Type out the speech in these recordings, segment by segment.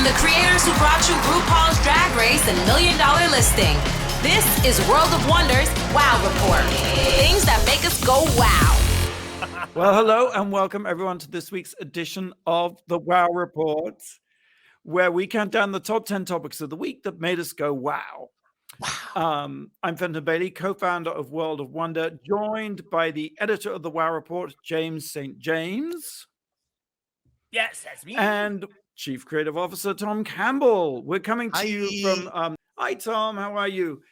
From the creators who brought you RuPaul's Drag Race and $1 Million Listing, this is World of Wonders Wow Report. Things that make us go wow. Well, hello and welcome everyone to this week's edition of the Wow Report, where we count down the top 10 topics of the week that made us go wow. I'm Fenton Bailey, co-founder of World of Wonder, joined by the editor of the Wow Report, James St. James. Yes, that's me. And Chief Creative Officer, Tom Campbell. We're coming to you from... Hi, Tom. How are you?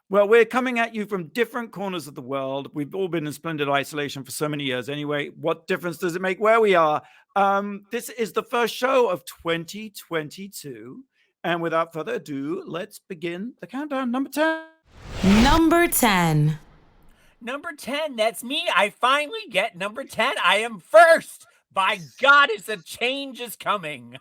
Well, we're coming at you from different corners of the world. We've all been in splendid isolation for so many years anyway. What difference does it make where we are? This is the first show of 2022. And without further ado, let's begin the countdown. Number 10. Number 10. Number 10, that's me. I finally get number 10. I am first. By God, it's a change is coming.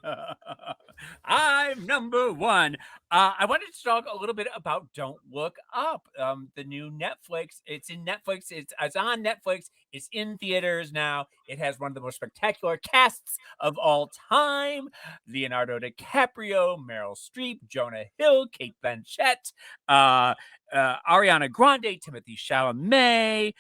I'm number 1. I wanted to talk a little bit about Don't Look Up, the new Netflix. It's in Netflix. It's on Netflix. It's in theaters now. It has one of the most spectacular casts of all time. Leonardo DiCaprio, Meryl Streep, Jonah Hill, Kate Blanchett, Ariana Grande, Timothée Chalamet,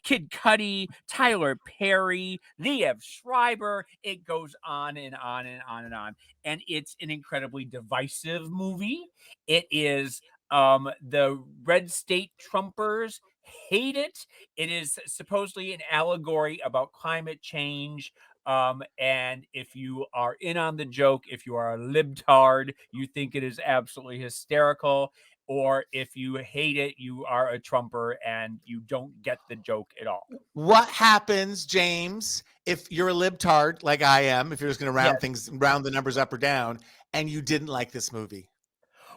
Kid Cudi, Tyler Perry, Liev Schreiber. It goes on and on and on and on. And it's an incredibly divisive movie. It is the red state Trumpers hate it. It is supposedly an allegory about climate change. And if you are in on the joke, if you are a libtard, you think it is absolutely hysterical. Or if you hate it, you are a Trumper and you don't get the joke at all. What happens, James, if you're a libtard like I am, if you're just going to round the numbers up or down, and you didn't like this movie?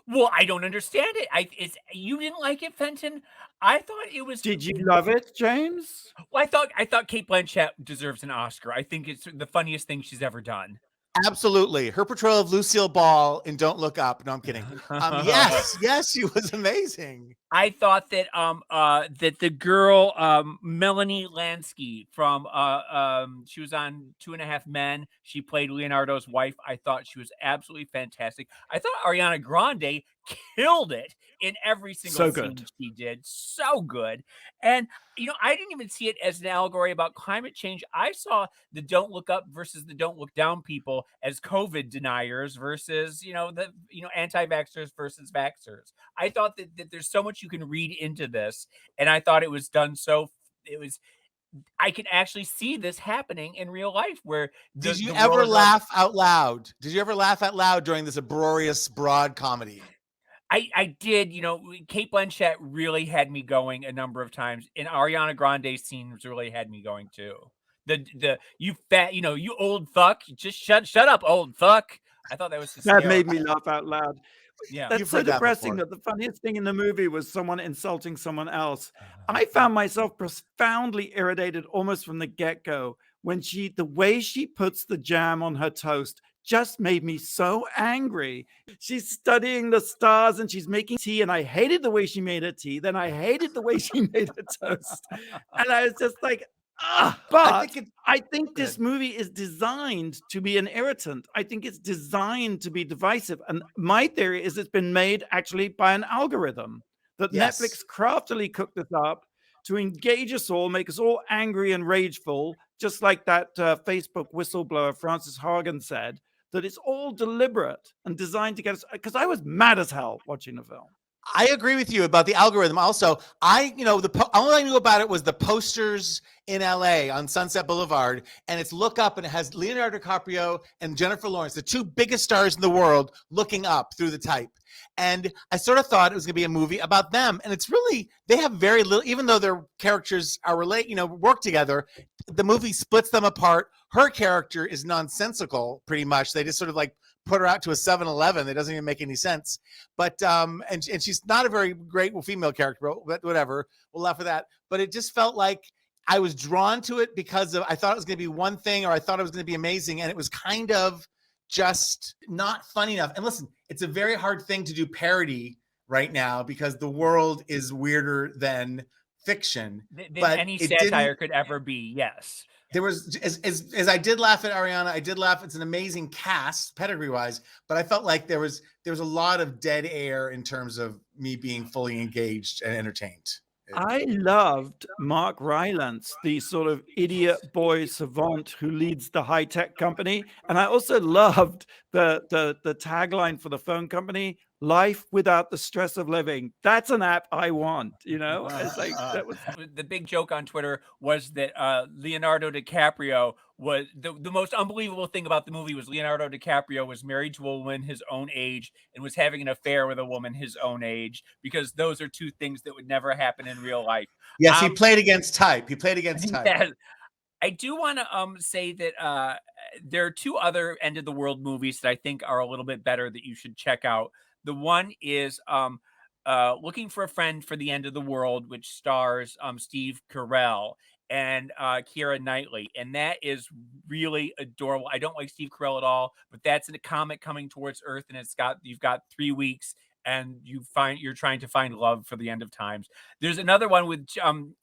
Well, I don't understand it. You didn't like it, Fenton? I thought it was. Did you love it, James? Well, I thought Kate Blanchett deserves an Oscar. I think it's the funniest thing she's ever done. Absolutely. Her portrayal of Lucille Ball in Don't Look Up. No, I'm kidding. Yes, she was amazing. I thought that that the girl Melanie Lansky from she was on 2.5 Men. She played Leonardo's wife. I thought she was absolutely fantastic. I thought Ariana Grande killed it in every single scene she did. So good. And I didn't even see it as an allegory about climate change. I saw the Don't Look Up versus the Don't Look Down people as COVID deniers versus the anti-vaxxers versus vaxxers. I thought that there's so much you can read into this, and I thought it was done I can actually see this happening in real life. Where did you ever laugh out loud? Did you ever laugh out loud during this uproarious broad comedy? I did. Kate Blanchett really had me going a number of times, and Ariana Grande's scenes really had me going too. You fat, you old fuck, just shut up, old fuck. I thought that was hysterical. That made me laugh out loud. Yeah, that's so depressing that the funniest thing in the movie was someone insulting someone else. I found myself profoundly irritated almost from the get-go when the way she puts the jam on her toast just made me so angry. She's studying the stars and she's making tea, and I hated the way she made her tea. Then I hated the way she made her toast. And I was just like, but I think this movie is designed to be an irritant. I think it's designed to be divisive. And my theory is it's been made actually by an algorithm that Netflix craftily cooked this up to engage us all, make us all angry and rageful, just like that Facebook whistleblower Frances Hargan said, that it's all deliberate and designed to get us, because I was mad as hell watching the film. I agree with you about the algorithm. Also, all I knew about it was the posters in LA on Sunset Boulevard, and it's Look Up, and it has Leonardo DiCaprio and Jennifer Lawrence, the two biggest stars in the world, looking up through the type. And I sort of thought it was going to be a movie about them. And it's really, they have very little, even though their characters are work together, the movie splits them apart. Her character is nonsensical, pretty much. They just sort of put her out to a 7-Eleven. That doesn't even make any sense. But, and she's not a very great female character, but whatever. We'll laugh at that. But it just felt like I was drawn to it because I thought it was going to be one thing, or I thought it was going to be amazing. And it was kind of just not funny enough. And listen, it's a very hard thing to do parody right now because the world is weirder than fiction. Than any satire could ever be, yes. There was as I did laugh at Ariana, I did laugh. It's an amazing cast, pedigree wise, but I felt like there was a lot of dead air in terms of me being fully engaged and entertained. I loved Mark Rylance, the sort of idiot boy savant who leads the high-tech company. And I also loved the tagline for the phone company, "Life without the stress of living." That's an app I want, you know? It's like that was The big joke on Twitter was that Leonardo DiCaprio was the most unbelievable thing about the movie was Leonardo DiCaprio was married to a woman his own age and was having an affair with a woman his own age, because those are two things that would never happen in real life. Yes, he played against type. He played against type. Yeah. I do want to say that there are two other end of the world movies that I think are a little bit better that you should check out. The one is Looking for a Friend for the End of the World, which stars Steve Carell and Keira Knightley, and that is really adorable. I don't like Steve Carell at all, but that's in a comet coming towards Earth, and you've got 3 weeks, and you're trying to find love for the end of times. There's another one with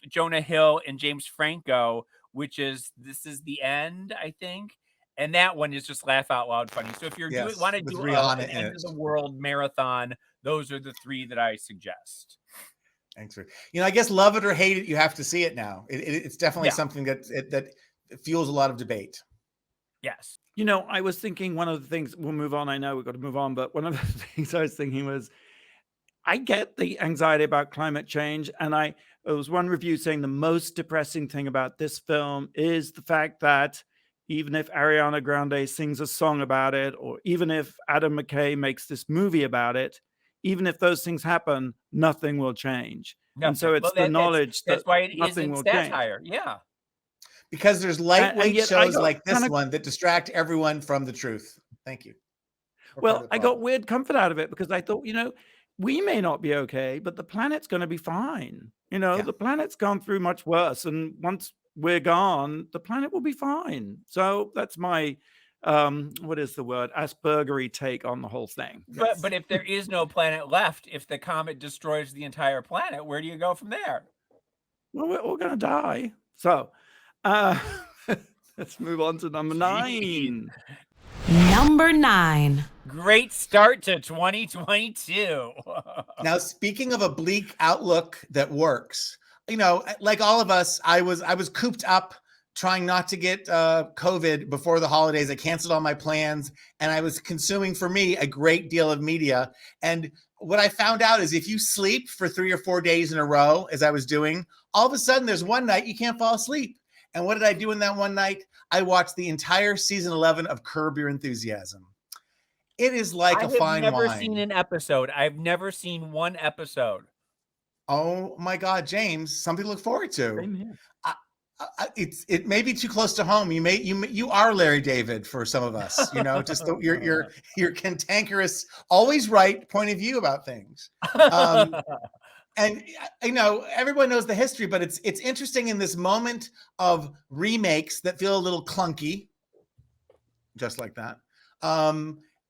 Jonah Hill and James Franco, which is This Is the End, I think. And that one is just laugh out loud funny. So if you want to do an end of the world marathon, those are the 3 that I suggest. Thanks for, I guess love it or hate it, you have to see it now. It's definitely something that fuels a lot of debate. Yes. I was thinking one of the things, we'll move on. I know we've got to move on, but one of the things I was thinking was, I get the anxiety about climate change. And there was one review saying the most depressing thing about this film is the fact that even if Ariana Grande sings a song about it, or even if Adam McKay makes this movie about it, even if those things happen, nothing will change. Nothing. And so it's the knowledge that's why it nothing will satire. change. Yeah. Because there's lightweight shows like this one that distract everyone from the truth. Thank you. Well, I got weird comfort out of it because I thought, we may not be okay, but the planet's going to be fine. The planet's gone through much worse. And once we're gone, the planet will be fine. So that's my, what is the word? Aspergery take on the whole thing. But if there is no planet left, if the comet destroys the entire planet, where do you go from there? Well, we're all going to die. So let's move on to number 9. Number 9. Great start to 2022. Now, speaking of a bleak outlook that works, like all of us, I was cooped up trying not to get COVID before the holidays. I canceled all my plans, and I was consuming, for me, a great deal of media. And what I found out is if you sleep for 3 or 4 days in a row, as I was doing, all of a sudden there's one night you can't fall asleep. And what did I do in that one night? I watched the entire season 11 of Curb Your Enthusiasm. It is like a fine wine. I've never seen an episode. I've never seen one episode. Oh my God, James, something to look forward to. It may be too close to home. You are Larry David for some of us, just your cantankerous, always right point of view about things. And everyone knows the history, but it's interesting in this moment of remakes that feel a little clunky, just like that.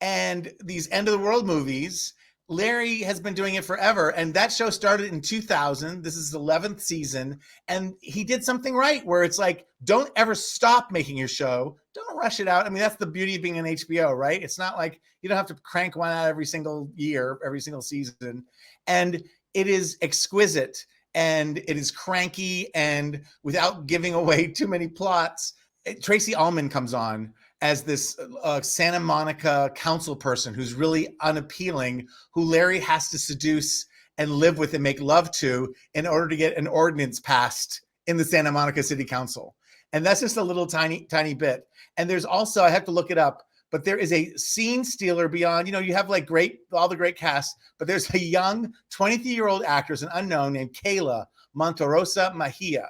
And these end of the world movies, Larry has been doing it forever. And that show started in 2000. This is the 11th season. And he did something right where it's like, don't ever stop making your show. Don't rush it out. I mean, that's the beauty of being an HBO, right? It's not like you don't have to crank one out every single year, every single season. And it is exquisite and it is cranky, and without giving away too many plots, Tracy Ullman comes on as this Santa Monica council person who's really unappealing, who Larry has to seduce and live with and make love to in order to get an ordinance passed in the Santa Monica City Council. And that's just a little tiny bit. And there's also, I have to look it up, but there is a scene stealer beyond, you have like all the great cast, but there's a young 23-year-old actress, an unknown, named Kayla Monterosa Mejia.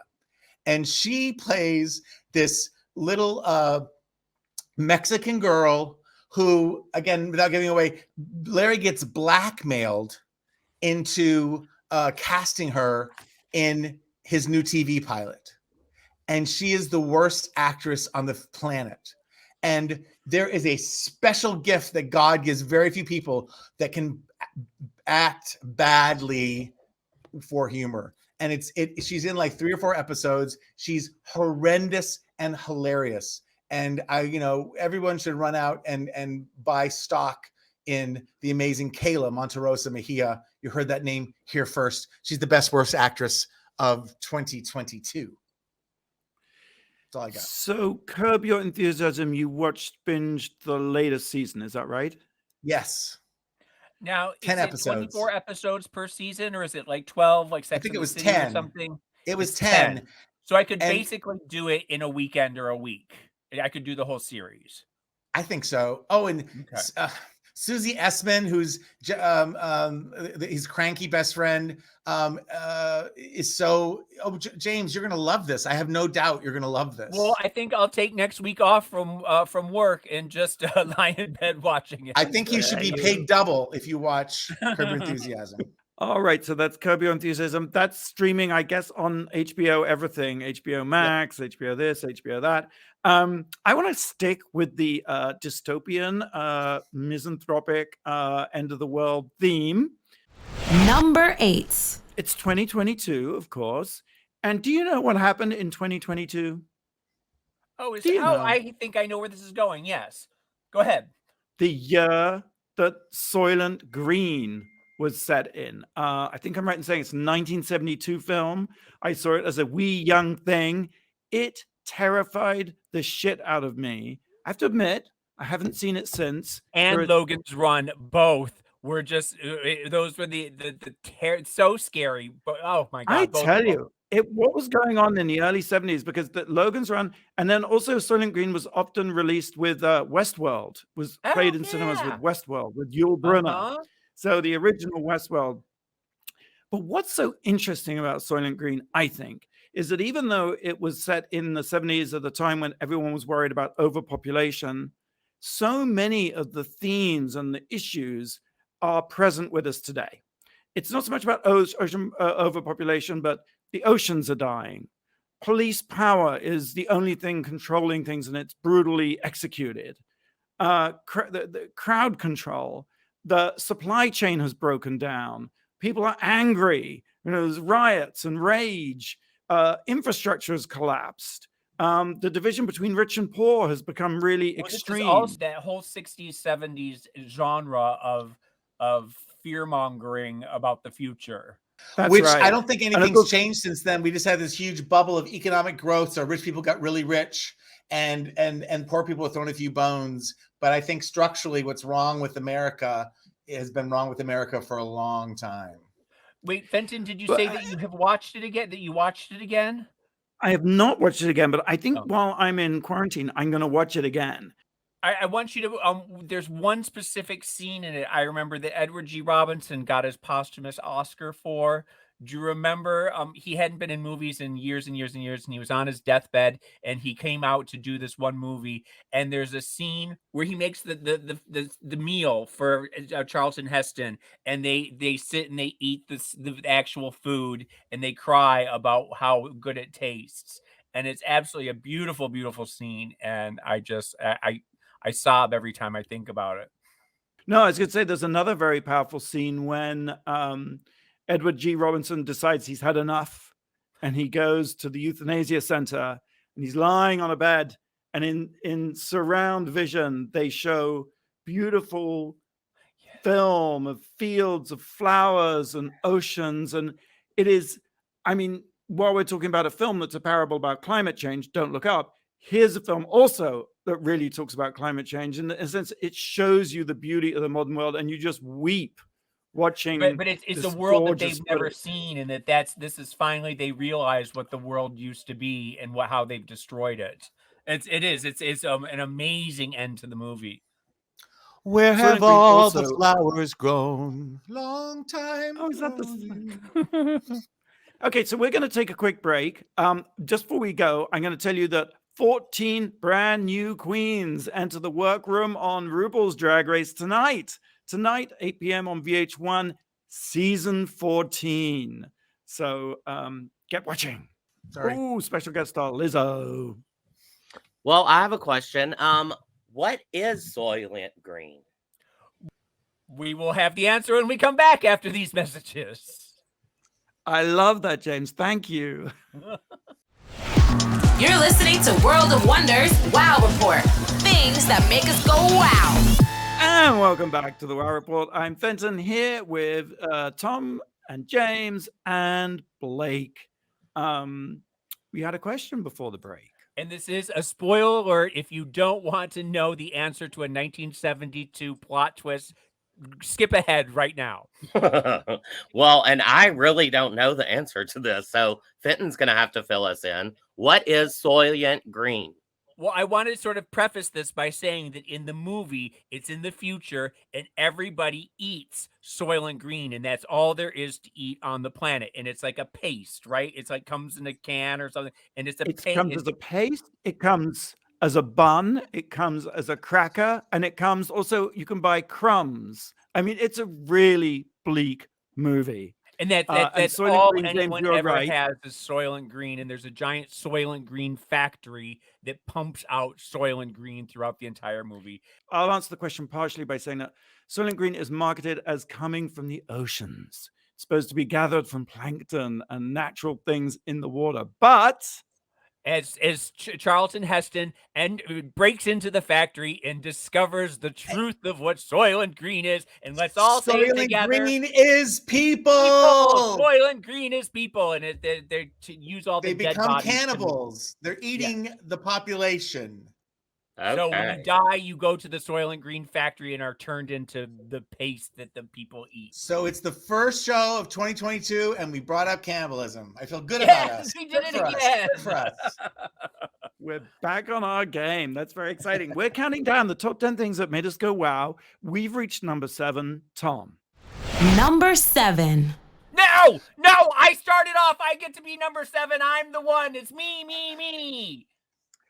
And she plays this little Mexican girl who, again, without giving away, Larry gets blackmailed into casting her in his new TV pilot. And she is the worst actress on the planet. And there is a special gift that God gives very few people that can act badly for humor. And she's in like 3 or 4 episodes. She's horrendous and hilarious. And everyone should run out and buy stock in the amazing Kayla Monterosa Mejia. You heard that name here first. She's the best worst actress of 2022. That's all I got. So, Curb Your Enthusiasm, you binged the latest season, is that right? Yes. Now, 10 is it episodes. 24 episodes per season, or is it like 12, like Sex I think and it the was City 10. or something? It was It's 10. So I could And- basically do it in a weekend or a week. I could do the whole series. I think so. Oh, and Okay. Susie Essman, who's his cranky best friend, is so. Oh, James, you're gonna love this. I have no doubt you're gonna love this. Well, I think I'll take next week off from work and just lie in bed watching it. I think you should be paid double if you watch Curb Your Enthusiasm. All right, so that's Curb Your Enthusiasm. That's streaming, I guess, on HBO everything, HBO Max, HBO this, HBO that. I want to stick with the dystopian, misanthropic, end of the world theme. Number 8. It's 2022, of course. And do you know what happened in 2022? Oh, Do you know? I think I know where this is going. Yes. Go ahead. The year that Soylent Green was set in. I think I'm right in saying it's a 1972 film. I saw it as a wee young thing. It terrified the shit out of me. I have to admit, I haven't seen it since. And Logan's Run, both were just those were the so scary. But oh my god! I both tell of them. you, what was going on in the early 70s, because the Logan's Run, and then also Soylent Green was often released with Westworld, was played in cinemas with Westworld, with Yul Brynner. So the original Westworld. But what's so interesting about Soylent Green, I think, is that even though it was set in the 70s at the time when everyone was worried about overpopulation, so many of the themes and the issues are present with us today. It's not so much about ocean overpopulation, but the oceans are dying. Police power is the only thing controlling things, and it's brutally executed. The crowd control. The supply chain has broken down. People are angry. There's riots and rage. Infrastructure has collapsed. The division between rich and poor has become really extreme. Also that whole 60s, 70s genre of fear-mongering about the future. That's Which right. I don't think anything's changed since then. We just had this huge bubble of economic growth. So rich people got really rich and poor people were thrown a few bones. But I think structurally what's wrong with America has been wrong with America for a long time. Wait, Fenton, did you say that you have watched it again? That you watched it again? I have not watched it again, but I think while I'm in quarantine, I'm going to watch it again. I want you to, there's one specific scene in it I remember that Edward G. Robinson got his posthumous Oscar for. Do you remember? He hadn't been in movies in years and years and years, and he was on his deathbed, and he came out to do this one movie. And there's a scene where he makes the meal for Charlton Heston, and they sit and they eat the actual food, and they cry about how good it tastes. And it's absolutely a beautiful, beautiful scene. And I sob every time I think about it. No, I was going to say there's another very powerful scene when Edward G. Robinson decides he's had enough, and he goes to the euthanasia center, and he's lying on a bed, and in surround vision they show beautiful film of fields of flowers and oceans. And it is, I mean, while we're talking about a film that's a parable about climate change, Don't Look Up, here's a film also that really talks about climate change. In a sense, it shows you the beauty of the modern world, and you just weep watching. But it's a world that they've never seen, and this is finally they realize what the world used to be and how they've destroyed it. It's an amazing end to the movie. Where have all the flowers grown? Long time. Oh, is that the? Okay, so we're going to take a quick break. Just before we go, I'm going to tell you that 14 brand new queens enter the workroom on RuPaul's Drag Race tonight. Tonight, 8 p.m. on VH1, season 14. So get watching. Sorry. Ooh, special guest star Lizzo. Well, I have a question. What is Soylent Green? We will have the answer when we come back after these messages. I love that, James. Thank you. You're listening to World of Wonders Wow Report. Things that make us go wow. And welcome back to the Wow Report. I'm Fenton here with Tom and James and Blake. We had a question before the break. And this is a spoiler alert. If you don't want to know the answer to a 1972 plot twist, skip ahead right now. Well, and I really don't know the answer to this, so Fenton's going to have to fill us in. What is Soylent Green? Well, I want to sort of preface this by saying that in the movie, it's in the future, and everybody eats Soylent Green, and that's all there is to eat on the planet. And it's like a paste, right? It's like comes in a can or something, and it's a It paste. comes as a paste. It comes as a bun. It comes as a cracker, and it comes also. You can buy crumbs. I mean, it's a really bleak movie. And that's Soylent all Green, James, anyone you're ever right. has is Soylent Green, and there's a giant Soylent Green factory that pumps out Soylent Green throughout the entire movie. I'll answer the question partially by saying that Soylent Green is marketed as coming from the oceans. It's supposed to be gathered from plankton and natural things in the water, but As Charlton Heston breaks into the factory and discovers the truth of what Soylent Green is, and let's all say it Soylent together. Green is people. Soylent Green is people, and they use all the They dead become bodies. cannibals. They're eating the population. So when Okay. you die, you go to the Soylent Green factory and are turned into the paste that the people eat. So it's the first show of 2022, and we brought up cannibalism. I feel good about us. We did Good it for us. again. Good for us. we're back on our game. That's very exciting. We're counting down the top 10 things that made us go wow. We've reached number 7. Tom. Number 7. No, I started off. I get to be number 7. I'm the one. It's me.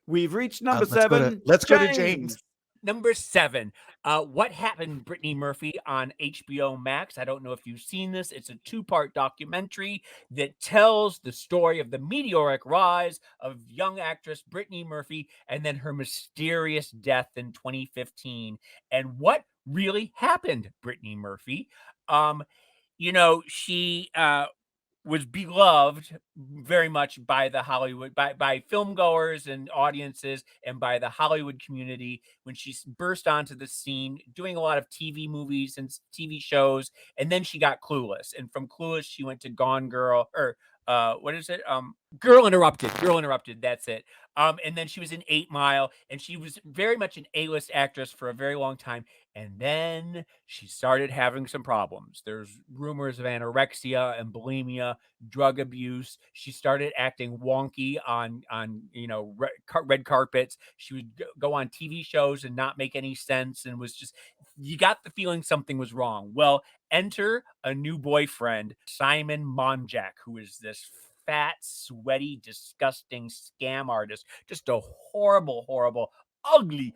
We've reached number Let's go to- 7. let's go to James. Number 7. What happened, Brittany Murphy, on HBO Max? I don't know if you've seen this. It's a 2-part documentary that tells the story of the meteoric rise of young actress Brittany Murphy and then her mysterious death in 2015. And what really happened, Brittany Murphy? She was beloved very much by the Hollywood, by film goers and audiences, and by the Hollywood community when she burst onto the scene, doing a lot of TV movies and TV shows. And then she got Clueless, and from Clueless she went to Gone Girl, or what is it? Girl Interrupted. That's it. And then she was in 8 Mile, and she was very much an A-list actress for a very long time. And then she started having some problems. There's rumors of anorexia and bulimia, drug abuse. She started acting wonky on red carpets. She would go on TV shows and not make any sense, and was just, you got the feeling something was wrong. Well, enter a new boyfriend, Simon Monjack, who is this fat, sweaty, disgusting scam artist. Just a horrible, ugly,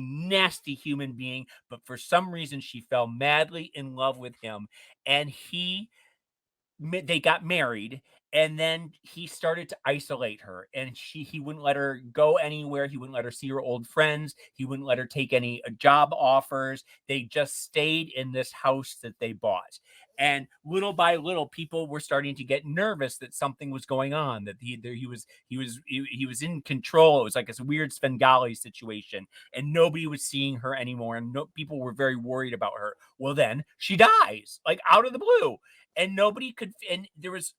nasty human being. But for some reason, she fell madly in love with him, and they got married. And then he started to isolate her, and he wouldn't let her go anywhere. He wouldn't let her see her old friends. He wouldn't let her take any job offers. They just stayed in this house that they bought. And little by little, people were starting to get nervous that something was going on, that he was in control. It was like this weird Svengali situation, and nobody was seeing her anymore, and people were very worried about her. Well, then she dies, like out of the blue, and nobody could. And there was.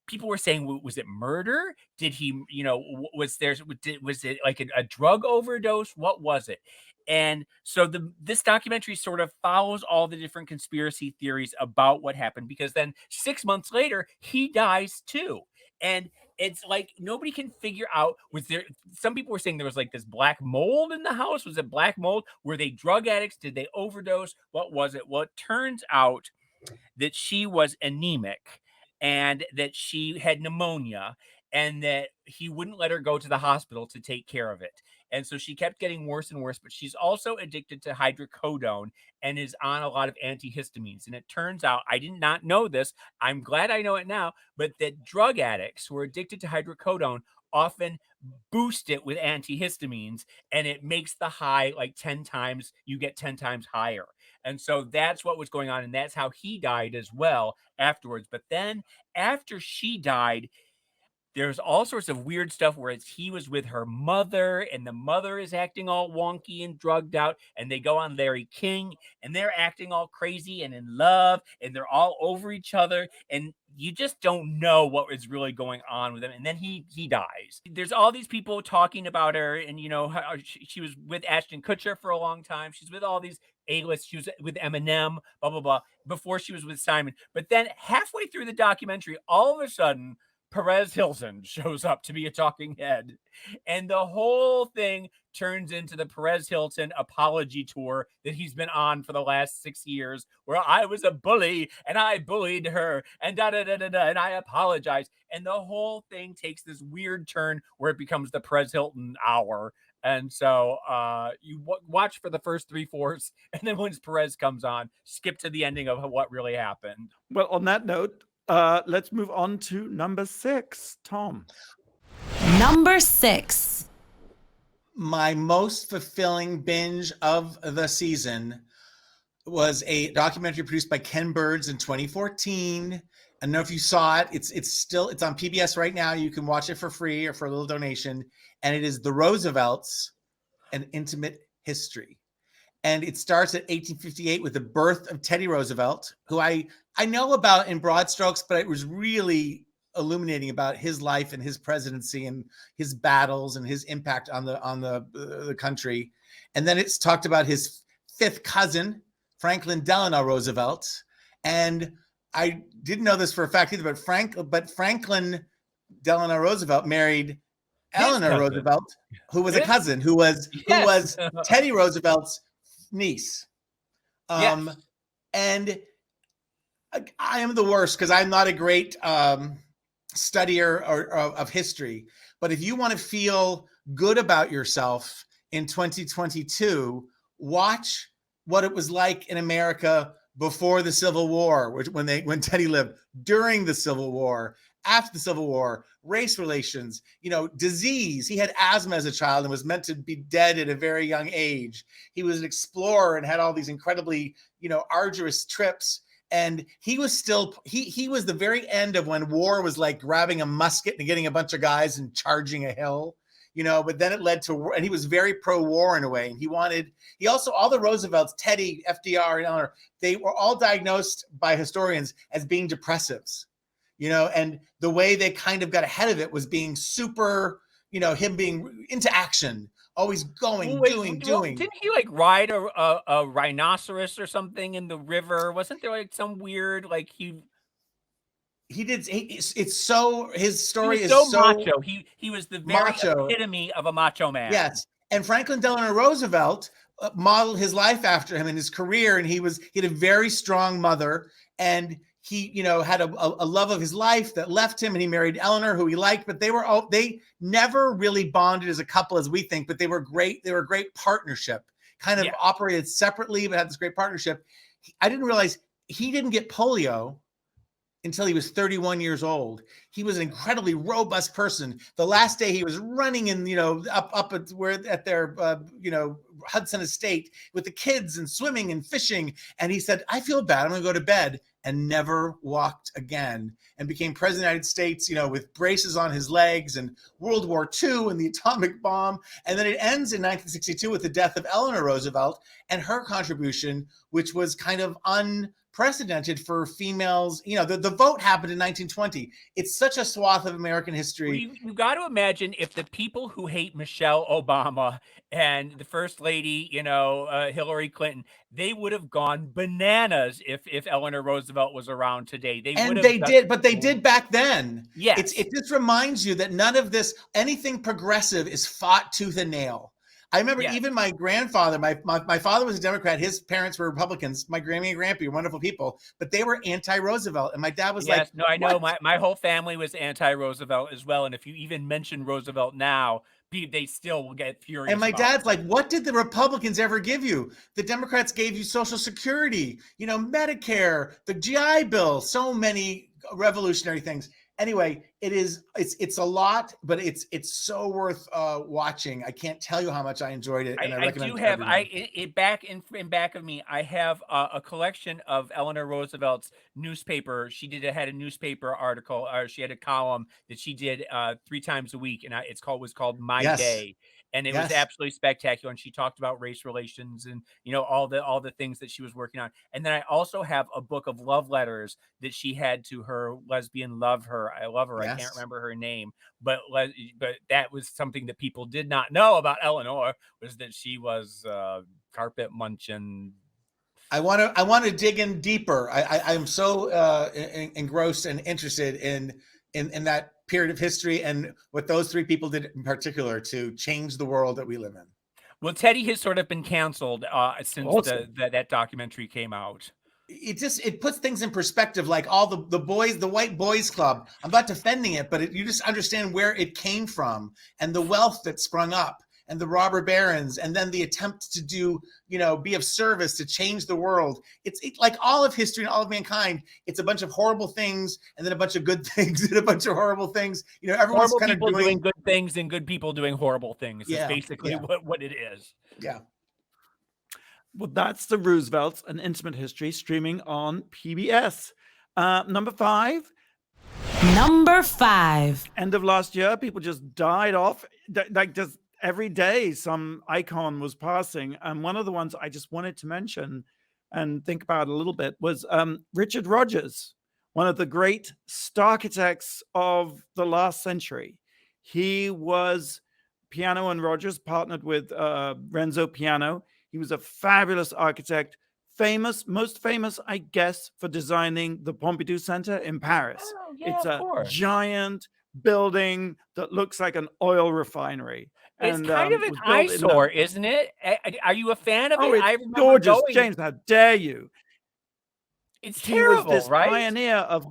People were saying, was it murder? Did he, was it like a drug overdose? What was it? And so this documentary sort of follows all the different conspiracy theories about what happened, because then 6 months later, he dies too. And it's like nobody can figure out, some people were saying there was like this black mold in the house. Was it black mold? Were they drug addicts? Did they overdose? What was it? Well, it turns out that she was anemic, and that she had pneumonia, and that he wouldn't let her go to the hospital to take care of it. And so she kept getting worse and worse, but she's also addicted to hydrocodone and is on a lot of antihistamines. And it turns out, I did not know this, I'm glad I know it now, but that drug addicts who are addicted to hydrocodone often boost it with antihistamines, and it makes the high like 10 times, you get 10 times higher. And so that's what was going on, and that's how he died as well afterwards. But then after she died, there's all sorts of weird stuff where he was with her mother and the mother is acting all wonky and drugged out, and they go on Larry King and they're acting all crazy and in love and they're all over each other, and you just don't know what is really going on with him. And then he dies. There's all these people talking about her, and how she was with Ashton Kutcher for a long time. She's with all these A-list. She was with Eminem, blah blah blah, before she was with Simon. But then halfway through the documentary, all of a sudden Perez Hilton shows up to be a talking head, and the whole thing turns into the Perez Hilton apology tour that he's been on for the last 6 years, where I was a bully and I bullied her and da da da da da, and I apologize. And the whole thing takes this weird turn where it becomes the Perez Hilton hour. And so you watch for the first 3/4, and then once Perez comes on, skip to the ending of what really happened. Well, on that note, let's move on to number 6, Tom. Number 6. My most fulfilling binge of the season was a documentary produced by Ken Burns in 2014. I don't know if you saw it. It's on PBS right now. You can watch it for free or for a little donation. And it is The Roosevelts, An Intimate History. And it starts at 1858 with the birth of Teddy Roosevelt, who I know about in broad strokes, but it was really illuminating about his life and his presidency and his battles and his impact on the country. And then it's talked about his fifth cousin, Franklin Delano Roosevelt. And I didn't know this for a fact either, but Franklin Delano Roosevelt married Eleanor Roosevelt, who was a cousin, who was Teddy Roosevelt's niece. And I am the worst because I'm not a great studier of history. But if you want to feel good about yourself in 2022, watch what it was like in America before the Civil War, when Teddy lived, during the Civil War, after the Civil War, race relations, disease. He had asthma as a child and was meant to be dead at a very young age. He was an explorer and had all these incredibly, arduous trips. And he was he was the very end of when war was like grabbing a musket and getting a bunch of guys and charging a hill, but then it led to war, and he was very pro-war in a way. And all the Roosevelts, Teddy, FDR, and Eleanor, they were all diagnosed by historians as being depressives, and the way they kind of got ahead of it was being super, him being into action, always going, doing. Didn't he ride a rhinoceros or something in the river? Wasn't there some weird he did? It's so, his story is so so macho. He was the very macho epitome of a macho man. Yes, and Franklin Delano Roosevelt modeled his life after him and his career, and he had a very strong mother, and he, had a love of his life that left him, and he married Eleanor, who he liked, but they never really bonded as a couple as we think, but they were great. They were a great partnership, kind of operated separately, but had this great partnership. I didn't realize he didn't get polio until he was 31 years old. He was an incredibly robust person. The last day he was running in, up at their, Hudson Estate with the kids and swimming and fishing. And he said, I feel bad. I'm going to go to bed, and never walked again, and became president of the United States, with braces on his legs, and World War II and the atomic bomb. And then it ends in 1962 with the death of Eleanor Roosevelt and her contribution, which was kind of unprecedented for females. The vote happened in 1920. It's such a swath of American history. You got to imagine if the people who hate Michelle Obama and the first lady, Hillary Clinton, they would have gone bananas if Eleanor Roosevelt was around today. They did back then. Yes. It just reminds you that none of this, anything progressive, is fought tooth and nail. I remember even my grandfather, my father was a Democrat. His parents were Republicans. My Grammy and Grampy were wonderful people, but they were anti-Roosevelt. And my dad was like, no, I know. My whole family was anti-Roosevelt as well. And if you even mention Roosevelt now, they still will get furious. And my dad's like, what did the Republicans ever give you? The Democrats gave you Social Security, Medicare, the GI Bill, so many revolutionary things. Anyway, it's a lot, but it's so worth watching. I can't tell you how much I enjoyed it, and I recommend it to everyone. Back in back of me, I have a collection of Eleanor Roosevelt's newspaper. She had a newspaper article, or she had a column that she did 3 times a week, and was called My Yes. Day. And it was Yes. absolutely spectacular. And she talked about race relations and, all the things that she was working on. And then I also have a book of love letters that she had to her lesbian lover. I love her. I can't Yes. remember her name, but that was something that people did not know about Eleanor, was that she was carpet munching. I want to dig in deeper. I'm so engrossed and interested in that period of history and what those 3 people did in particular to change the world that we live in. Well, Teddy has sort of been canceled since that documentary came out. It puts things in perspective, like all the boys, the white boys club. I'm not defending it, but you just understand where it came from and the wealth that sprung up and the robber barons, and then the attempt to do, be of service to change the world. It's like all of history and all of mankind. It's a bunch of horrible things and then a bunch of good things and a bunch of horrible things. Everyone's horrible kind of doing good things and good people doing horrible things. Yeah, is basically what it is. Yeah. Well, that's the Roosevelts, an intimate history, streaming on PBS. Number 5. Number 5. End of last year, people just died off. Like just every day, some icon was passing. And one of the ones I just wanted to mention and think about a little bit was Richard Rodgers, one of the great Starchitects of the last century. He was Piano and Rodgers, partnered with Renzo Piano. He was a fabulous architect, most famous, I guess, for designing the Pompidou Center in Paris. Oh, yeah, it's of a course. giant building that looks like an oil refinery. It's kind of an eyesore, isn't it? Are you a fan of it? It's I remember gorgeous, James. How dare you? It's He terrible, was this right? pioneer of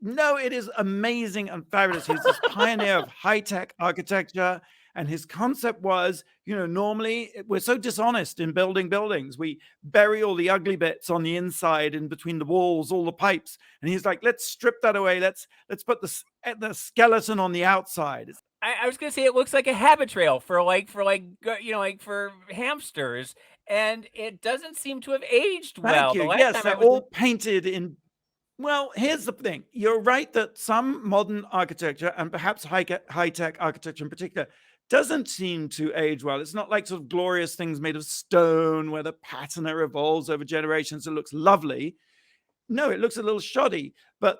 No, it is amazing and fabulous. He's this pioneer of high-tech architecture. And his concept was, normally we're so dishonest in building buildings. We bury all the ugly bits on the inside in between the walls, all the pipes. And he's like, let's strip that away. Let's put the skeleton on the outside. I was gonna say it looks like a habit trail for for hamsters, and it doesn't seem to have aged well. Thank you. Yes, they're all painted in. Well, here's the thing. You're right that some modern architecture, and perhaps high-tech architecture in particular, doesn't seem to age well. It's not like sort of glorious things made of stone where the patina evolves over generations. It looks lovely. No, it looks a little shoddy. But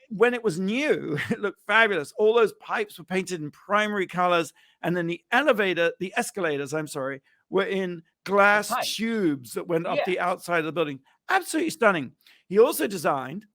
when it was new, it looked fabulous. All those pipes were painted in primary colors, and then the escalators, were in glass tubes that went up the outside of the building. Absolutely stunning. He also designed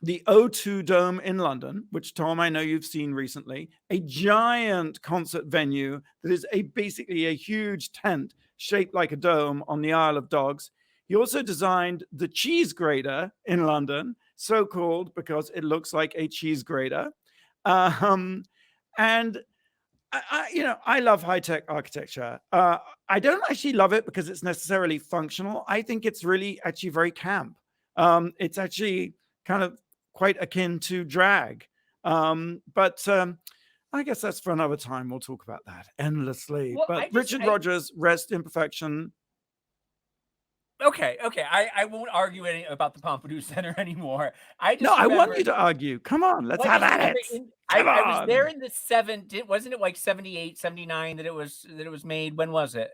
the O2 Dome in London, which, Tom, I know you've seen recently, a giant concert venue that is basically a huge tent shaped like a dome on the Isle of Dogs. He also designed the cheese grater in London, so called because it looks like a cheese grater. And I love high-tech architecture. I don't actually love it because it's necessarily functional. I think it's really actually very camp. It's actually kind of quite akin to drag. But I guess that's for another time. We'll talk about that endlessly. Well, but Richard Rodgers, rest in perfection. Okay. I won't argue about the Pompidou Center anymore. I want you to argue. Come on, let's have at it. I was there in the wasn't it like 78, 79 that it was made? When was it?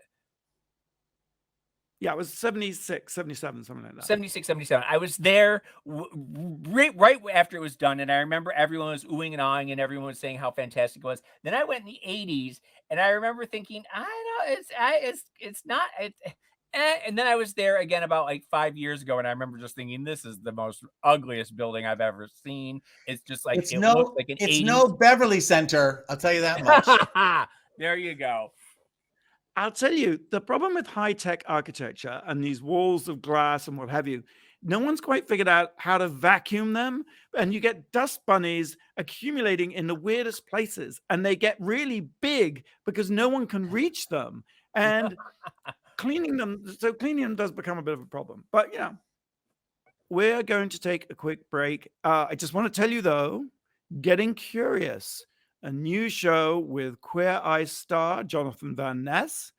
Yeah, it was 76, 77, something like that. 76, 77. I was there right after it was done, and I remember everyone was oohing and ahhing, and everyone was saying how fantastic it was. Then I went in the 80s, and I remember thinking, it's not. And then I was there again about like 5 years ago, and I remember just thinking, this is the most ugliest building I've ever seen. It's just like looks like an 80s. No Beverly Center. I'll tell you that much. There you go. I'll tell you, the problem with high-tech architecture and these walls of glass and what have you, no one's quite figured out how to vacuum them. And you get dust bunnies accumulating in the weirdest places. And they get really big because no one can reach them. And cleaning them does become a bit of a problem. But, we're going to take a quick break. I just want to tell you, though, Getting Curious, a new show with Queer Eye star Jonathan Van Ness,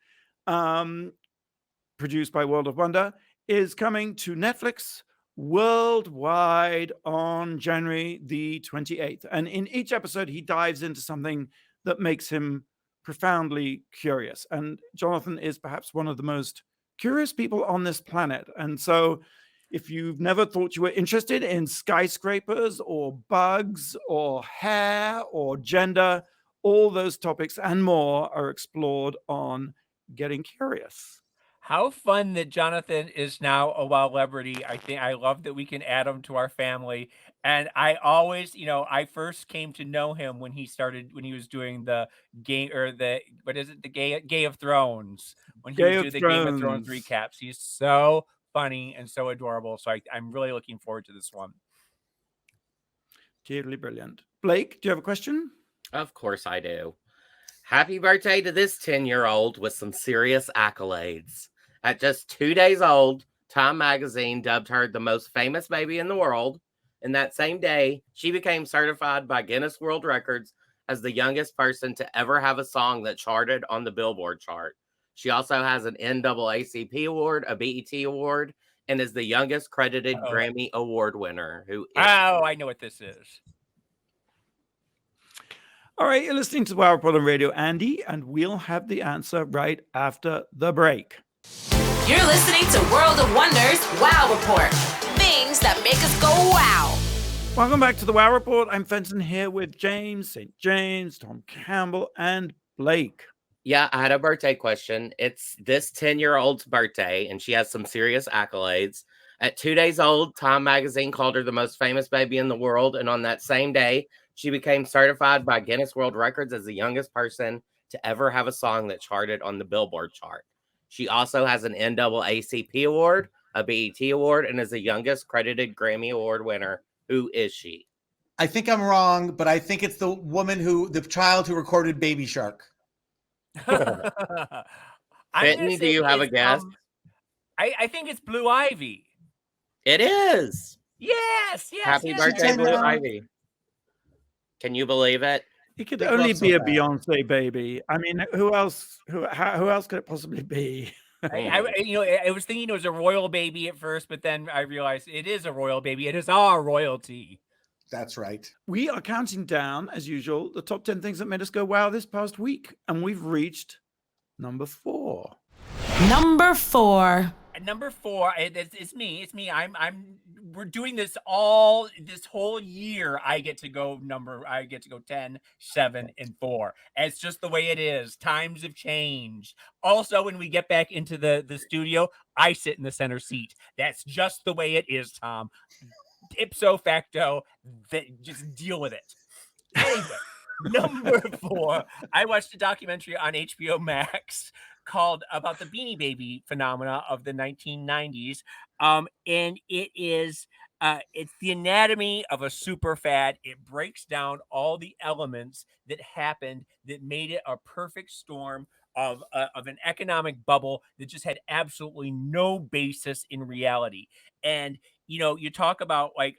produced by World of Wonder, is coming to Netflix worldwide on January the 28th. And in each episode, he dives into something that makes him profoundly curious. And Jonathan is perhaps one of the most curious people on this planet. And so if you've never thought you were interested in skyscrapers or bugs or hair or gender, all those topics and more are explored on Getting Curious. How fun that Jonathan is now a celebrity. I love that we can add him to our family. And I always, I first came to know him when he was doing the game, or what is it? The Gay of Thrones. When he would do the Game of Thrones recaps. He's so funny and so adorable. So I'm really looking forward to this one. Totally brilliant. Blake, do you have a question? Of course I do. Happy birthday to this 10-year-old with some serious accolades. At just 2 days old, Time magazine dubbed her the most famous baby in the world. And that same day, she became certified by Guinness World Records as the youngest person to ever have a song that charted on the Billboard chart. She also has an NAACP award, a BET award, and is the youngest credited Grammy Award winner. I know what this is. All right, you're listening to Wow Report on Radio Andy, and we'll have the answer right after the break. You're listening to World of Wonders Wow Report. Things that make us go wow. Welcome back to the Wow Report. I'm Fenton here with James, St. James, Tom Campbell, and Blake. Yeah, I had a birthday question. It's this 10-year-old's birthday, and she has some serious accolades. At 2 days old, Time magazine called her the most famous baby in the world, and on that same day, she became certified by Guinness World Records as the youngest person to ever have a song that charted on the Billboard chart. She also has an NAACP award, a BET award, and is the youngest credited Grammy Award winner. Who is she? I think I'm wrong, but I think it's the child who recorded Baby Shark. Brittany, do you have a guess? I think it's Blue Ivy. It is. Yes. Happy birthday, Blue Ivy. Can you believe it? It could only be a Beyonce baby. I mean, who else? Who else could it possibly be? I was thinking it was a royal baby at first, but then I realized it is a royal baby. It is our royalty. That's right. We are counting down, as usual, the top 10 things that made us go wow this past week. And we've reached number 4. Number 4. Number 4, it's me. We're doing this this whole year. I get to go 10, 7, and 4. It's just the way it is. Times have changed. Also, when we get back into the studio, I sit in the center seat. That's just the way it is, Tom. Ipso facto, just deal with it. Anyway, number 4, I watched a documentary on HBO Max called about the Beanie Baby phenomena of the 1990s. And it is it's the anatomy of a super fad. It breaks down all the elements that happened that made it a perfect storm of an economic bubble that just had absolutely no basis in reality. And you talk about like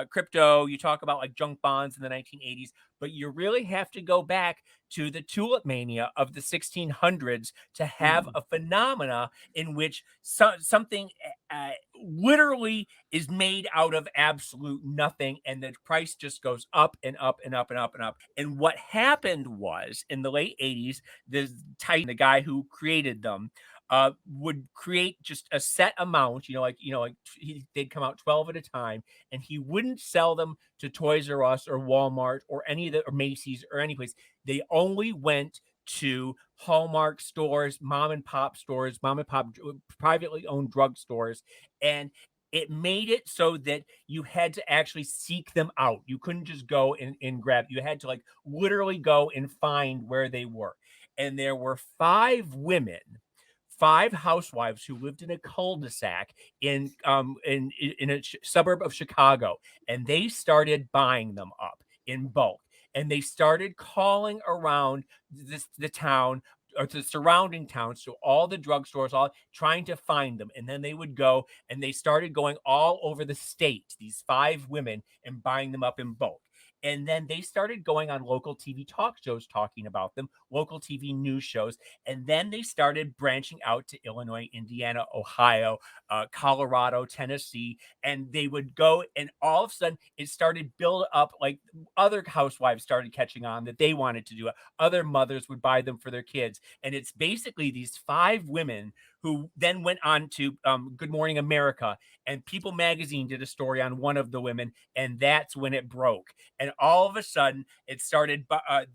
crypto, you talk about like junk bonds in the 1980s, but you really have to go back to the tulip mania of the 1600s to have a phenomena in which something literally is made out of absolute nothing, and the price just goes up and up and up and up and up. And what happened was in the late 80s, the guy who created them would create just a set amount, they'd come out 12 at a time, and he wouldn't sell them to Toys R Us or Walmart or or Macy's or any place. They only went to Hallmark stores, mom and pop privately owned drugstores, and it made it so that you had to actually seek them out. You couldn't just go and grab. You had to like literally go and find where they were. And there were 5 housewives who lived in a cul-de-sac in a suburb of Chicago, and they started buying them up in bulk. And they started calling around the town, or to surrounding towns, to all the drugstores, all trying to find them. And then they would go, and they started going all over the state, these 5 women, and buying them up in bulk. And then they started going on local TV talk shows talking about them, local TV news shows. And then they started branching out to Illinois, Indiana, Ohio, Colorado, Tennessee. And they would go, and all of a sudden it started build up, like other housewives started catching on that they wanted to do it. Other mothers would buy them for their kids. And it's basically these 5 women who then went on to Good Morning America, and People Magazine did a story on one of the women, and that's when it broke. And all of a sudden, it started.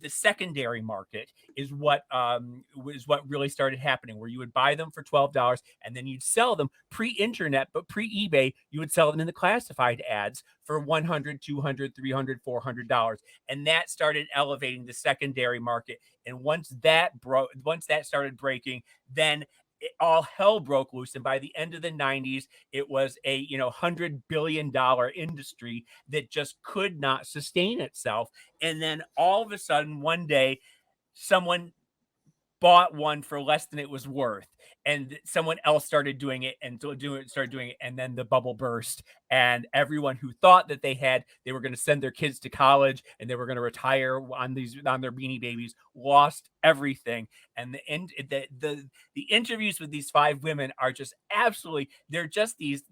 The secondary market is what really started happening, where you would buy them for $12, and then you'd sell them pre-internet, but pre-eBay, you would sell them in the classified ads for $100, $200, $300, $400, and that started elevating the secondary market. And once that started breaking, then all hell broke loose. And by the end of the 90s, it was a $100 billion industry that just could not sustain itself. And then all of a sudden, one day, someone bought one for less than it was worth, and someone else started doing it, and and then the bubble burst, and everyone who thought that they were going to send their kids to college and they were going to retire on their Beanie Babies lost everything. And the interviews with these 5 women are just absolutely, they're just these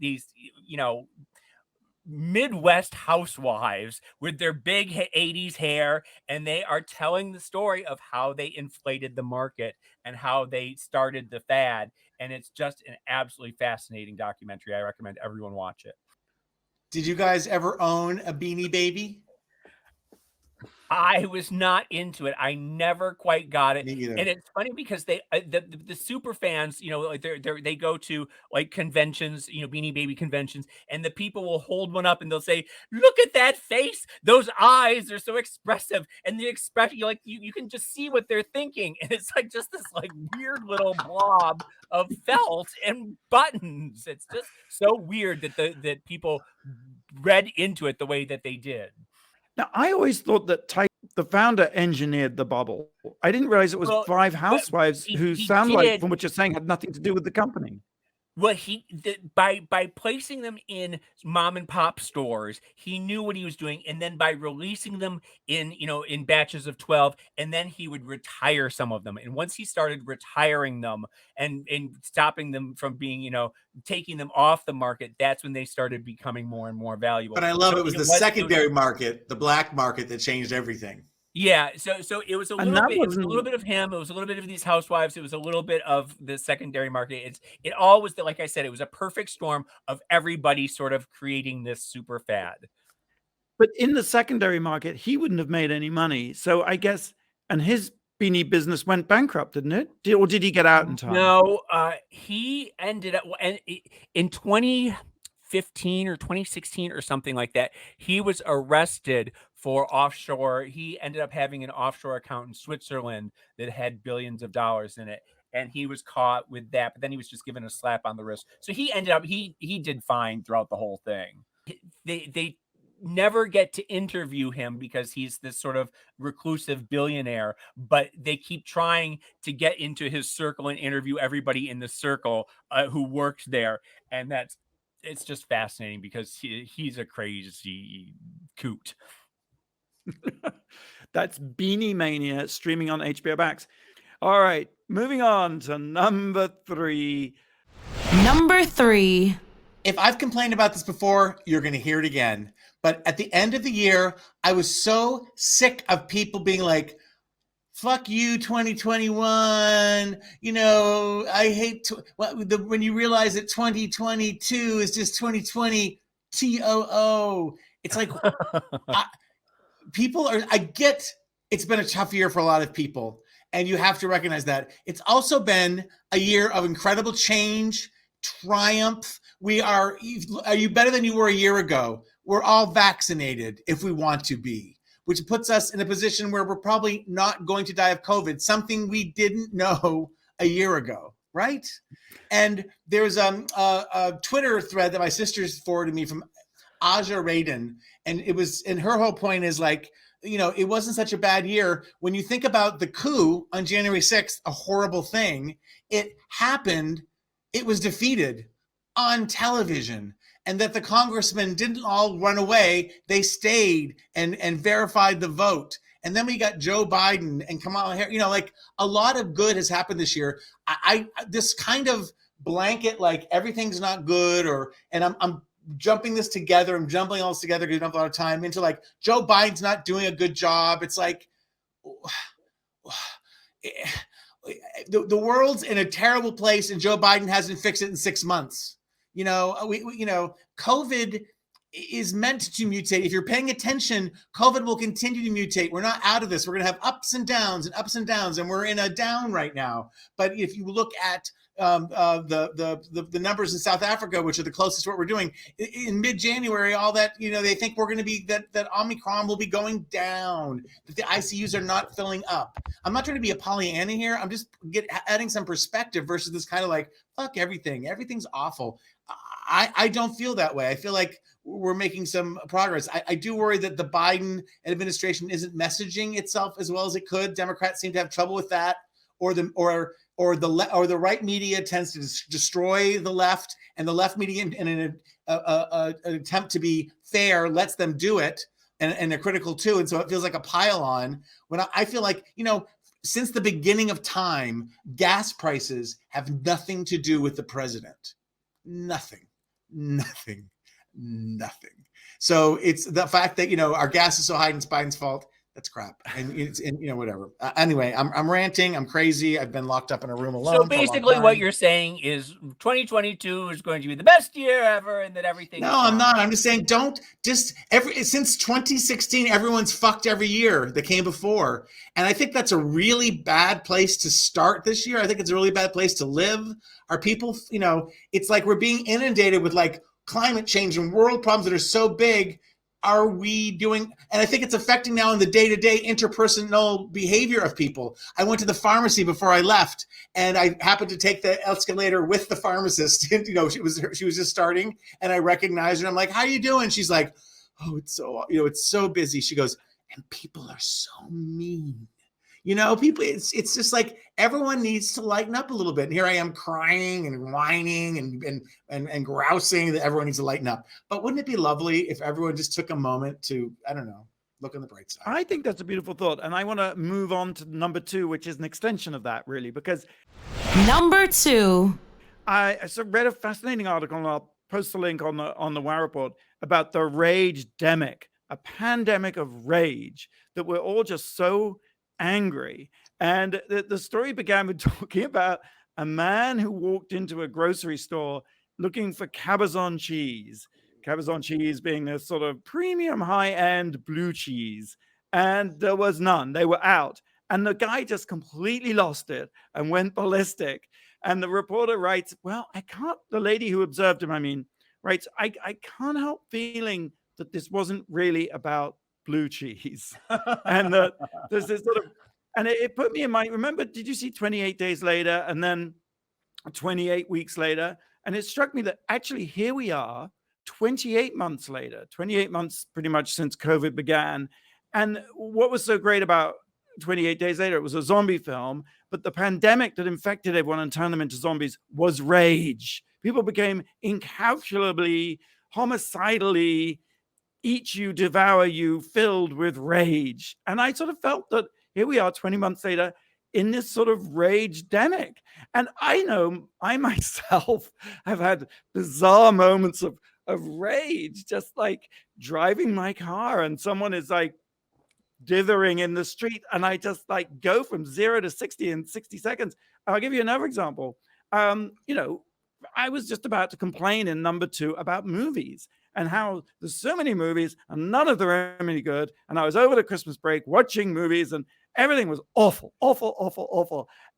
Midwest housewives with their big 80s hair, and they are telling the story of how they inflated the market and how they started the fad. And it's just an absolutely fascinating documentary. I recommend everyone watch it. Did you guys ever own a Beanie Baby? I was not into it. I never quite got it. Me either. And it's funny because the super fans, like they go to like conventions, Beanie Baby conventions, and the people will hold one up and they'll say, "Look at that face. Those eyes are so expressive." And the expression, you can just see what they're thinking. And it's like just this like weird little blob of felt and buttons. It's just so weird that people read into it the way that they did. Now, I always thought that the founder engineered the bubble. I didn't realize it was 5 housewives who sound like, from what you're saying, had nothing to do with the company. Well, by placing them in mom and pop stores, he knew what he was doing, and then by releasing them in batches of 12, and then he would retire some of them. And once he started retiring them and stopping them from being, taking them off the market, that's when they started becoming more and more valuable. But I love it was the secondary market, the black market, that changed everything. Yeah, so it was a little bit. It was a little bit of him. It was a little bit of these housewives. It was a little bit of the secondary market. It all was like I said. It was a perfect storm of everybody sort of creating this super fad. But in the secondary market, he wouldn't have made any money. So I guess, and his beanie business went bankrupt, didn't it? Or did he get out in time? No, he ended up in 2015 or 2016 or something like that. He was arrested for offshore. He ended up having an offshore account in Switzerland that had billions of dollars in it. And he was caught with that, but then he was just given a slap on the wrist. So he ended up, he did fine throughout the whole thing. They never get to interview him because he's this sort of reclusive billionaire, but they keep trying to get into his circle and interview everybody in the circle who worked there. And it's just fascinating because he's a crazy coot. That's Beanie Mania, streaming on HBO Max. All right, moving on to number 3. Number 3. If I've complained about this before, you're going to hear it again. But at the end of the year, I was so sick of people being like, "Fuck you, 2021. I hate when you realize that 2022 is just 2020 TOO." It's like I get it's been a tough year for a lot of people, and you have to recognize that. It's also been a year of incredible change, triumph. Are you better than you were a year ago? We're all vaccinated if we want to be, which puts us in a position where we're probably not going to die of COVID, something we didn't know a year ago, right? And there's a Twitter thread that my sister's forwarded me from Aja Radin, and her whole point is like, it wasn't such a bad year. When you think about the coup on January 6th, a horrible thing, it happened, it was defeated on television. And that the congressmen didn't all run away. They stayed and verified the vote. And then we got Joe Biden and Kamala Harris. Like a lot of good has happened this year. I this kind of blanket, like everything's not good, and I'm jumping this together. I'm jumbling all this together because I don't have a lot of time into like Joe Biden's not doing a good job. It's like the world's in a terrible place, and Joe Biden hasn't fixed it in 6 months. COVID is meant to mutate. If you're paying attention, COVID will continue to mutate. We're not out of this. We're going to have ups and downs, and we're in a down right now. But if you look at the numbers in South Africa, which are the closest to what we're doing, in mid-January, all that, they think we're going to be, that Omicron will be going down, that the ICUs are not filling up. I'm not trying to be a Pollyanna here. I'm just adding some perspective versus this kind of like, fuck everything. Everything's awful. I don't feel that way. I feel like we're making some progress. I do worry that the Biden administration isn't messaging itself as well as it could. Democrats seem to have trouble with that, or the right media tends to destroy the left, and the left media, in an attempt to be fair, lets them do it, and they're critical too. And so it feels like a pile on. When I feel like, since the beginning of time, gas prices have nothing to do with the president. Nothing. So it's the fact that, our gas is so high and it's Biden's fault. That's crap. And whatever. Anyway, I'm ranting. I'm crazy. I've been locked up in a room alone. So basically what you're saying is 2022 is going to be the best year ever, and that everything. No, I'm not. I'm just saying, since 2016, everyone's fucked every year that came before. And I think that's a really bad place to start this year. I think it's a really bad place to live. Our people, it's like we're being inundated with like climate change and world problems that are so big. Are we doing, and I think it's affecting now in the day-to-day interpersonal behavior of people. I went to the pharmacy before I left, and I happened to take the escalator with the pharmacist. And, she was just starting, and I recognized her. I'm like, "How are you doing?" She's like, "Oh, it's so busy." She goes, "And people are so mean." People, it's just like everyone needs to lighten up a little bit. And here I am crying and whining and grousing that everyone needs to lighten up. But wouldn't it be lovely if everyone just took a moment to, I don't know, look on the bright side? I think that's a beautiful thought. And I want to move on to number 2, which is an extension of that, really, because Number 2. I read a fascinating article, and I'll post the link on the WOW Report, about the Rage-demic, a pandemic of rage, that we're all just so angry. And the story began with talking about a man who walked into a grocery store looking for Cabazon cheese being this sort of premium high-end blue cheese, and there was none. They were out, and the guy just completely lost it and went ballistic. And the reporter writes, the lady who observed him, writes, I can't help feeling that this wasn't really about blue cheese. And there's this sort of, and it put me in mind. Remember, did you see 28 Days Later, and then 28 weeks later? And it struck me that actually here we are 28 months later, 28 months pretty much since COVID began. And what was so great about 28 Days Later? It was a zombie film, but the pandemic that infected everyone and turned them into zombies was rage. People became incalculably, homicidally, eat you, devour you, filled with rage. And I sort of felt that here we are 20 months later in this sort of rage-demic. And I know I myself have had bizarre moments of rage, just like driving my car and someone is like dithering in the street, and I just like go from 0 to 60 in 60 seconds. I'll give you another example. I was just about to complain in number 2 about movies and how there's so many movies and none of them are any good. And I was over the Christmas break watching movies and everything was awful.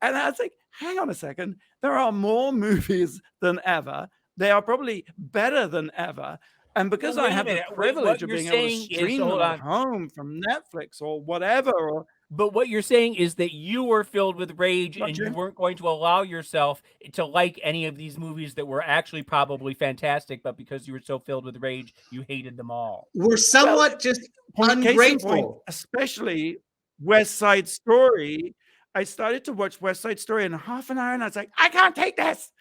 And I was like, hang on a second. There are more movies than ever. They are probably better than ever. And because I have the privilege of being able to stream them at home from Netflix or whatever, or But what you're saying is that you were filled with rage Not and you Jim. weren't going to allow yourself to like any of these movies that were actually probably fantastic, but because you were so filled with rage, you hated them all. We're somewhat just Well, case in point, ungrateful. especially West Side Story. I started to watch West Side Story in half an hour, and I was like, I can't take this.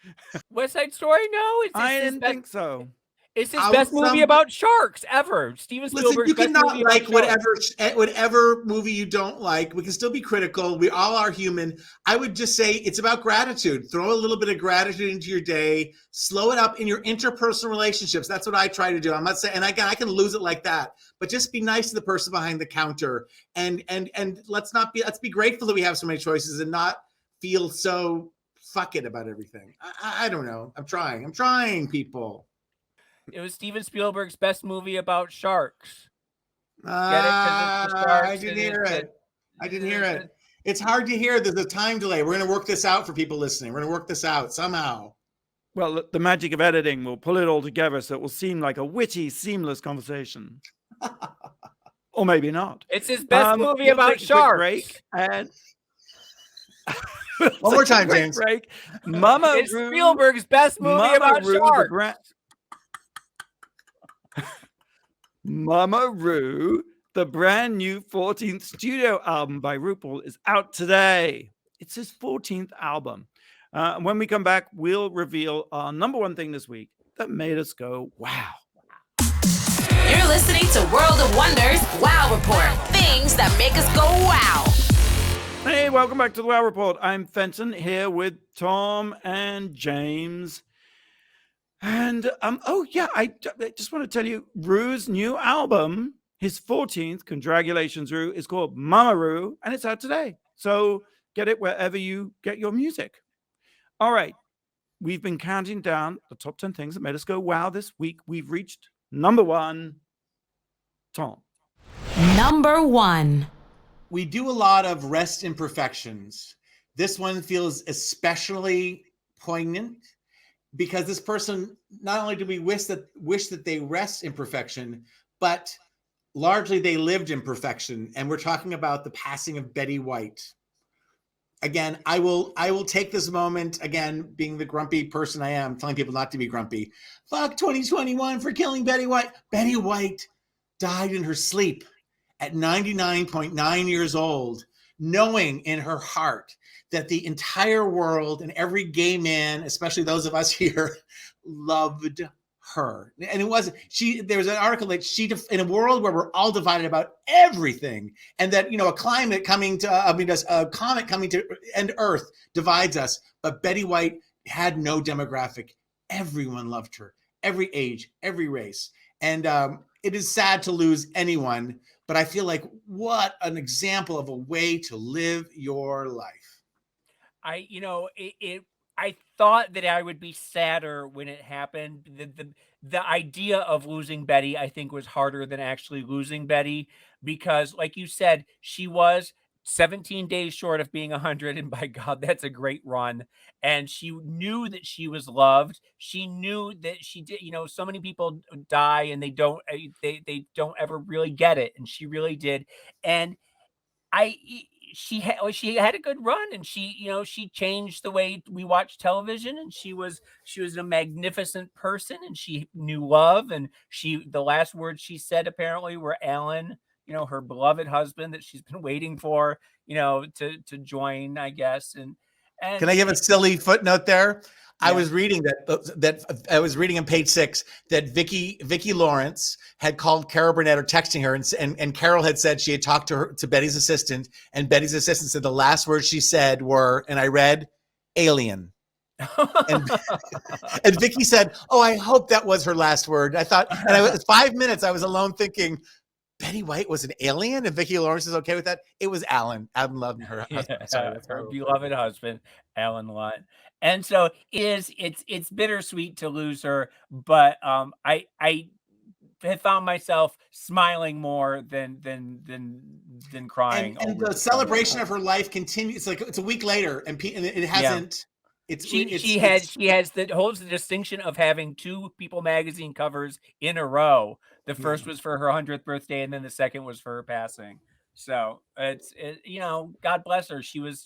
West Side Story? No, I didn't think so. It's his I best was movie some- about sharks ever. Steven Listen, Spielberg's you best cannot movie about like sharks. whatever movie you don't like. We can still be critical. We all are human. I would just say it's about gratitude. Throw a little bit of gratitude into your day. Slow it up in your interpersonal relationships. That's what I try to do. I'm not saying, and again, I can lose it like that. But just be nice to the person behind the counter, and let's be grateful that we have so many choices, and not feel so fuck it about everything. I don't know. I'm trying, people. It was Steven Spielberg's best movie about sharks. I didn't hear it. I didn't hear it. It's hard to hear. There's a time delay. We're going to work this out for people listening. We're going to work this out somehow. Well, the magic of editing will pull it all together so it will seem like a witty, seamless conversation. Or maybe not. It's his best movie we'll about take a quick sharks. break and One more time, Take a quick James. break. Mama It's Roo, Spielberg's best movie Mama about Roo, sharks. Mama Roo, the brand new 14th studio album by RuPaul, is out today. It's his 14th album. When we come back, we'll reveal our number one thing this week that made us go, wow. You're listening to World of Wonders Wow Report. Things that make us go wow. Hey, welcome back to the Wow Report. I'm Fenton here with Tom and James. And I just want to tell you, Rue's new album, his 14th, congratulations, Rue, is called Mama Roo, and it's out today. So get it wherever you get your music. All right, we've been counting down the top 10 things that made us go wow this week. We've reached number one. Tom. Number one. We do a lot of rest imperfections. This one feels especially poignant because this person, not only do we wish that they rest in perfection, but largely they lived in perfection. And we're talking about the passing of Betty White. Again, I will take this moment, again, being the grumpy person I am, telling people not to be grumpy. Fuck 2021 for killing Betty White. Betty White died in her sleep at 99.9 years old, knowing in her heart that the entire world and every gay man, especially those of us here, loved her. And it wasn't, there was an article that in a world where we're all divided about everything, and that, a comet coming to end Earth divides us, but Betty White had no demographic. Everyone loved her, every age, every race. And it is sad to lose anyone, but I feel like what an example of a way to live your life. I thought that I would be sadder when it happened. The idea of losing Betty, I think, was harder than actually losing Betty, because, like you said, she was 17 days short of being 100, and by God, that's a great run. And she knew that she was loved. She knew that she did. So many people die and they don't ever really get it, and she really did. And she had a good run, and she changed the way we watch television, and she was a magnificent person, and she knew love, and the last words she said apparently were Alan, her beloved husband that she's been waiting for, to join, I guess. And can I give a silly footnote there? Yeah. I was reading I was reading on page 6 that Vicki Lawrence had called Carol Burnett, or texting her, and Carol had said she had talked to Betty's assistant, and Betty's assistant said the last words she said were, and I read, alien. and Vicki said, "Oh, I hope that was her last word." I thought, and I was 5 minutes. I was alone thinking, Betty White was an alien, and Vicki Lawrence is okay with that. It was Alan. Alan loved her husband. Sorry, her beloved husband, Alan Lunt. And so it's bittersweet to lose her, but I have found myself smiling more than crying. And the celebration of her life continues. It's a week later, and it hasn't. Yeah. She holds the distinction of having 2 People magazine covers in a row. The first was for her 100th birthday, and then the second was for her passing. So God bless her. She was,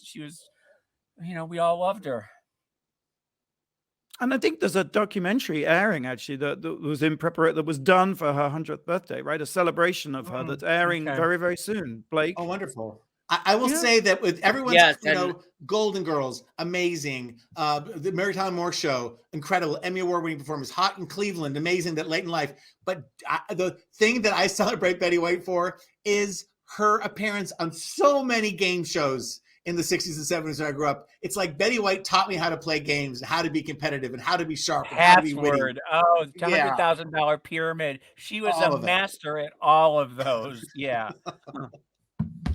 we all loved her. And I think there's a documentary airing actually that was in preparation, that was done for her 100th birthday, right? A celebration of her that's airing okay. very, very soon. Blake? Oh, wonderful. I will say that with everyone's, Yes, Golden Girls, amazing. The Mary Tyler Moore Show, incredible. Emmy Award-winning performance. Hot in Cleveland, amazing. That Late in Life. But the thing that I celebrate Betty White for is her appearance on so many game shows in the 60s and 70s when I grew up. It's like Betty White taught me how to play games, and how to be competitive, and how to be sharp, and how to be witty. Password. Oh, $100,000 pyramid. She was All a of it. master at all of those. Yeah.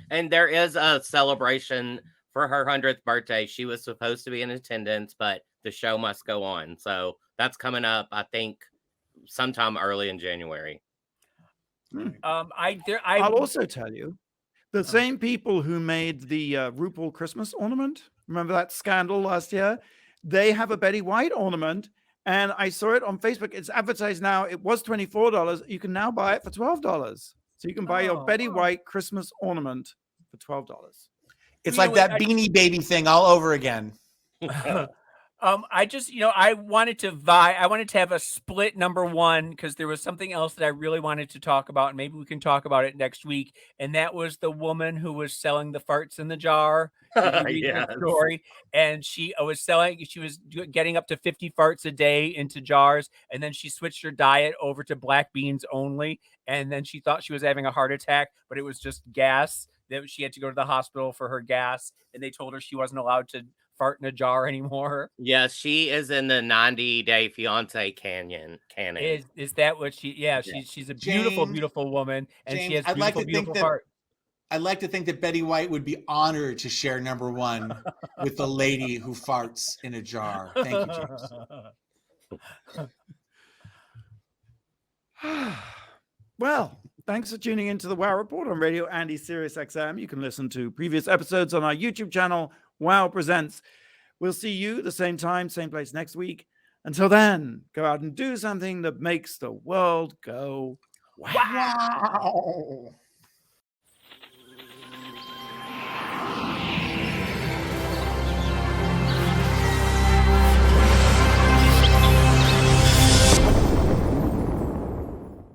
And there is a celebration for her 100th birthday. She was supposed to be in attendance, but the show must go on. So that's coming up, I think, sometime early in January. I'll also tell you, the same people who made the RuPaul Christmas ornament, remember that scandal last year? They have a Betty White ornament, and I saw it on Facebook. It's advertised now. It was $24. You can now buy it for $12. So you can buy your Betty White Christmas ornament for $12. It's like that Beanie Baby thing all over again. I just, I wanted to have a split number one because there was something else that I really wanted to talk about, and maybe we can talk about it next week. And that was the woman who was selling the farts in the jar. Yes. Story, and she was getting up to 50 farts a day into jars, and then she switched her diet over to black beans only, and then she thought she was having a heart attack, but it was just gas. That she had to go to the hospital for her gas, and they told her she wasn't allowed to fart in a jar anymore. Yes, she is in the 90-Day Fiance canon. Is that what she? Yeah, she's a beautiful, beautiful woman, and she has beautiful fart. I'd like to think that Betty White would be honored to share number one with the lady who farts in a jar. Thank you, James. Well, thanks for tuning into the WoW Report on Radio Andy Sirius XM. You can listen to previous episodes on our YouTube channel, WoW Presents. We'll see you the same time, same place next week. Until then, go out and do something that makes the world go wow.